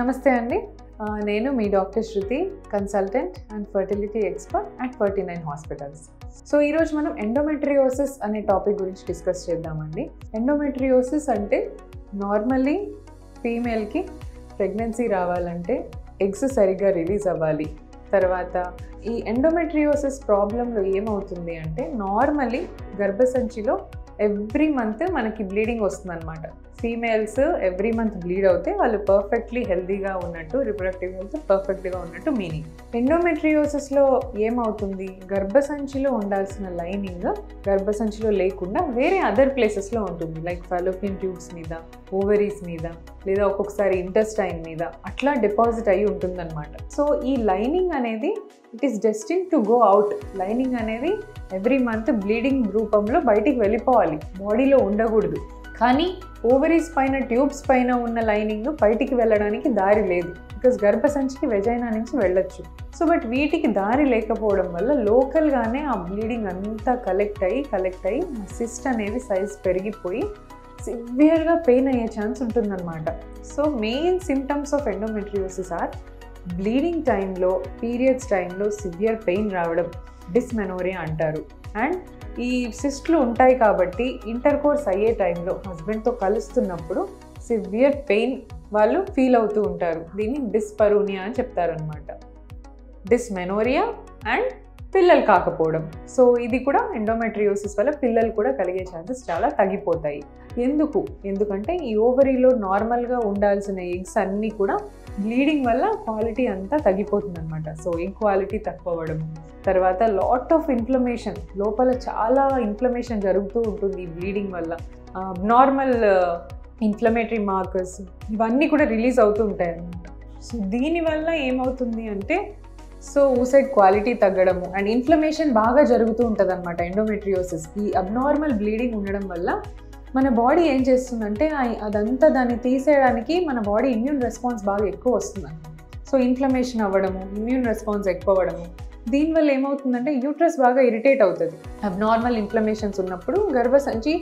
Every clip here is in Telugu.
నమస్తే అండి. నేను మీ doctor Shruti, consultant and fertility expert at 49 hospitals. So ఈరోజు మనం ఎండోమెట్రియోసిస్ అనే టాపిక్ గురించి డిస్కస్ చేద్దామండి. ఎండోమెట్రియోసిస్ అంటే నార్మల్లీ ఫీమేల్కి ప్రెగ్నెన్సీ రావాలంటే ఎగ్స్ సరిగ్గా రిలీజ్ అవ్వాలి. తర్వాత ఈ ఎండోమెట్రియోసిస్ ప్రాబ్లంలో ఏమవుతుంది అంటే నార్మల్లీ గర్భసంచిలో ఎవ్రీ మంత్ మనకి బ్లీడింగ్ వస్తుందన్నమాట. ఫీమేల్స్ ఎవ్రీ మంత్ బ్లీడ్ అవుతే వాళ్ళు పర్ఫెక్ట్లీ హెల్తీగా ఉన్నట్టు, రిప్రొడక్టివ్ హెల్త్ పర్ఫెక్ట్గా ఉన్నట్టు మీనింగ్. ఎండోమెట్రియోసిస్లో ఏమవుతుంది, గర్భసంచిలో ఉండాల్సిన లైనింగ్ గర్భసంచిలో లేకుండా వేరే అదర్ ప్లేసెస్లో ఉంటుంది. లైక్ ఫాలోపియన్ ట్యూబ్స్ మీద, ఓవరీస్ మీద, లేదా ఒక్కొక్కసారి ఇంటెస్టైన్ మీద అట్లా డిపాజిట్ అయ్యి ఉంటుందన్నమాట. సో ఈ లైనింగ్ అనేది it is destined to go out. Lining అనేది ఎవ్రీ మంత్ బ్లీడింగ్ రూపంలో బయటికి వెళ్ళిపోవాలి, బాడీలో ఉండకూడదు. కానీ ఓవరీస్ పైన, ట్యూబ్స్ పైన ఉన్న లైనింగ్ బయటికి వెళ్ళడానికి దారి లేదు, బికాస్ గర్భసంచికి వెజైనా నుంచి వెళ్ళొచ్చు. సో బట్ వీటికి దారి లేకపోవడం వల్ల లోకల్గానే ఆ బ్లీడింగ్ అంతా కలెక్ట్ అయ్యి సిస్ట్ అనేది సైజ్ పెరిగిపోయి సివియర్గా పెయిన్ అయ్యే ఛాన్స్ ఉంటుందన్నమాట. So main symptoms of endometriosis are bleeding టైంలో, పీరియడ్స్ టైంలో సివియర్ పెయిన్ రావడం, డిస్మెనోరియా అంటారు. అండ్ ఈ సిస్ట్లు ఉంటాయి కాబట్టి ఇంటర్కోర్స్ అయ్యే టైంలో హస్బెండ్తో కలుస్తున్నప్పుడు సివియర్ పెయిన్ వాళ్ళు ఫీల్ అవుతూ ఉంటారు. దీన్ని డిస్పరూనియా అని చెప్తారనమాట. డిస్మెనోరియా అండ్ పిల్లలు కాకపోవడం. సో ఇది కూడా ఎండోమెట్రియోసిస్ వల్ల పిల్లలు కూడా కలిగే ఛాన్సెస్ చాలా తగ్గిపోతాయి. ఎందుకంటే ఈ ఓవరీలో నార్మల్గా ఉండాల్సిన ఎగ్స్ అన్నీ కూడా బ్లీడింగ్ వల్ల క్వాలిటీ అంతా తగ్గిపోతుంది అనమాట. సో ఎగ్ క్వాలిటీ తక్కువ అవ్వడం, తర్వాత లాట్ ఆఫ్ ఇన్ఫ్లమేషన్, లోపల చాలా ఇన్ఫ్లమేషన్ జరుగుతూ ఉంటుంది ఈ బ్లీడింగ్ వల్ల. నార్మల్ ఇన్ఫ్లమేటరీ మార్కర్స్ ఇవన్నీ కూడా రిలీజ్ అవుతూ ఉంటాయి అన్నమాట. సో దీనివల్ల ఏమవుతుంది అంటే ఊసైడ్ క్వాలిటీ తగ్గడము అండ్ ఇన్ఫ్లమేషన్ బాగా జరుగుతూ ఉంటుంది అనమాట. ఎండోమెట్రియోసిస్ ఈ అబ్నార్మల్ బ్లీడింగ్ ఉండడం వల్ల మన బాడీ ఏం చేస్తుందంటే అదంతా దాన్ని తీసేయడానికి మన బాడీ ఇమ్యూన్ రెస్పాన్స్ బాగా ఎక్కువ వస్తుంది. సో ఇన్ఫ్లమేషన్ అవ్వడము, ఇమ్యూన్ రెస్పాన్స్ ఎక్కువ అవ్వడము, దీనివల్ల ఏమవుతుందంటే యూట్రస్ బాగా ఇరిటేట్ అవుతుంది. అబ్నార్మల్ ఇన్ఫ్లమేషన్స్ ఉన్నప్పుడు గర్భసంచి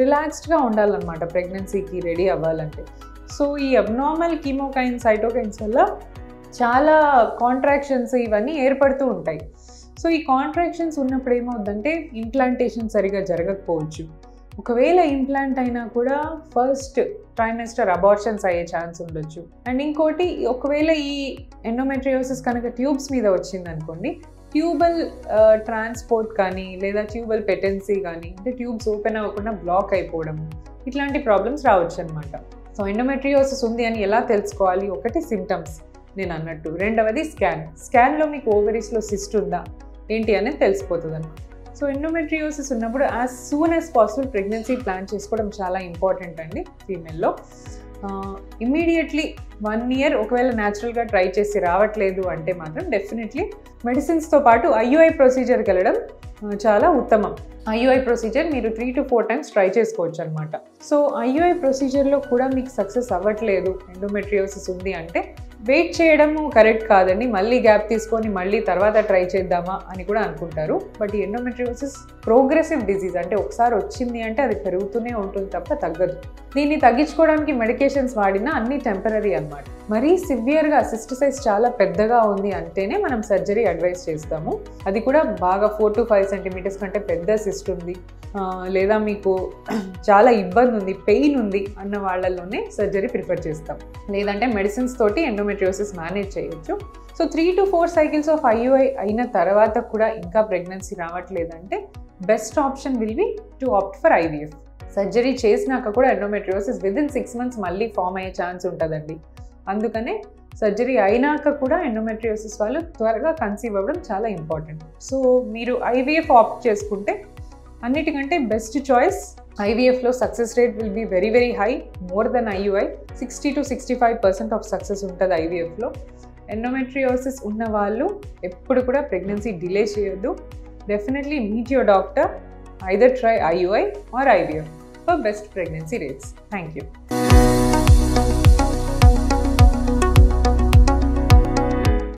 రిలాక్స్డ్గా ఉండాలన్నమాట ప్రెగ్నెన్సీకి రెడీ అవ్వాలంటే. సో ఈ అబ్నార్మల్ కీమోకైన్, సైటోకైన్స్ వల్ల చాలా కాంట్రాక్షన్స్ ఇవన్నీ ఏర్పడుతూ ఉంటాయి. సో ఈ కాంట్రాక్షన్స్ ఉన్నప్పుడు ఏమవుతుందంటే ఇంప్లాంటేషన్ సరిగా జరగకపోవచ్చు. ఒకవేళ ఇంప్లాంట్ అయినా కూడా ఫస్ట్ ట్రైమెస్టర్ అబార్షన్స్ అయ్యే ఛాన్స్ ఉండొచ్చు. అండ్ ఇంకోటి, ఒకవేళ ఈ ఎండోమెట్రియోసిస్ కనుక ట్యూబ్స్ మీద వచ్చిందనుకోండి, ట్యూబల్ ట్రాన్స్పోర్ట్ కానీ లేదా ట్యూబల్ పెటెన్సీ కానీ, అంటే ట్యూబ్స్ ఓపెన్ అవ్వకుండా బ్లాక్ అయిపోవడం, ఇట్లాంటి ప్రాబ్లమ్స్ రావచ్చు అనమాట. సో ఎండోమెట్రియోసిస్ ఉంది అని ఎలా తెలుసుకోవాలి? ఒకటి సిమ్టమ్స్ నేను అన్నట్టు, రెండవది స్కాన్లో మీకు ఓవరీస్లో సిస్ట్ ఉందా ఏంటి అనేది తెలిసిపోతుంది అన్నమాట. సో ఎండోమెట్రియోసిస్ ఉన్నప్పుడు as soon as possible pregnancy plan చేసుకోవడం చాలా ఇంపార్టెంట్ అండి ఫీమేల్లో. ఇమ్మీడియట్లీ 1 year ఒకవేళ న్యాచురల్గా ట్రై చేసి రావట్లేదు అంటే మాత్రం డెఫినెట్లీ మెడిసిన్స్తో పాటు ఐయుఐ ప్రొసీజర్కి వెళ్ళడం చాలా ఉత్తమం. ఐయుఐ ప్రొసీజర్ మీరు 3 to 4 times ట్రై చేసుకోవచ్చు అనమాట. సో ఐయుఐ ప్రొసీజర్లో కూడా మీకు సక్సెస్ అవ్వట్లేదు, ఎండోమెట్రియోసిస్ ఉంది అంటే వెయిట్ చేయడము కరెక్ట్ కాదండి. మళ్ళీ గ్యాప్ తీసుకొని మళ్ళీ తర్వాత ట్రై చేద్దామా అని కూడా అనుకుంటారు. బట్ ఈ ఎండోమెట్రియోసిస్ ప్రోగ్రెసివ్ డిజీజ్, అంటే ఒకసారి వచ్చింది అంటే అది పెరుగుతూనే ఉంటుంది తప్ప తగ్గదు. దీన్ని తగ్గించుకోవడానికి మెడికేషన్స్ వాడినా అన్ని టెంపరీ అనమాట. మరీ సివియర్గా సిస్ట్ సైజ్ చాలా పెద్దగా ఉంది అంటేనే మనం సర్జరీ అడ్వైస్ చేస్తాము. అది కూడా బాగా 4 to 5 centimeters కంటే పెద్ద సిస్ట్ ఉంది, లేదా మీకు చాలా ఇబ్బంది ఉంది, పెయిన్ ఉంది అన్న వాళ్ళలోనే సర్జరీ ప్రిఫర్ చేస్తాం. లేదంటే మెడిసిన్స్ తోటి ఎండోమెట్రియోసిస్ మేనేజ్ చేయొచ్చు. So 3 to 4 cycles of IUI అయిన తర్వాత కూడా ఇంకా ప్రెగ్నెన్సీ రావట్లేదంటే best option will be to opt for IVF. Surgery చేసినాక కూడా ఎండోమెట్రియోసిస్ విదిన్ 6 months మళ్ళీ ఫామ్ అయ్యే ఛాన్స్ ఉంటుందండి. అందుకనే సర్జరీ అయినాక కూడా ఎండోమెట్రియోసిస్ వాళ్ళు త్వరగా కన్సీవ్ అవ్వడం చాలా ఇంపార్టెంట్. సో మీరు ఐవీఎఫ్ ఆప్ట్ చేసుకుంటే అన్నిటికంటే బెస్ట్ చాయిస్. ఐవీఎఫ్లో success rate will be very very high, more than IUI. 60 to 65% of success ఉంటుంది ఐవీఎఫ్లో. ఎండోమెట్రియోసిస్ ఉన్న వాళ్ళు ఎప్పుడు కూడా ప్రెగ్నెన్సీ డిలే చేయొద్దు. Definitely meet your doctor, either try IUI or IVF for best pregnancy rates. Thank you.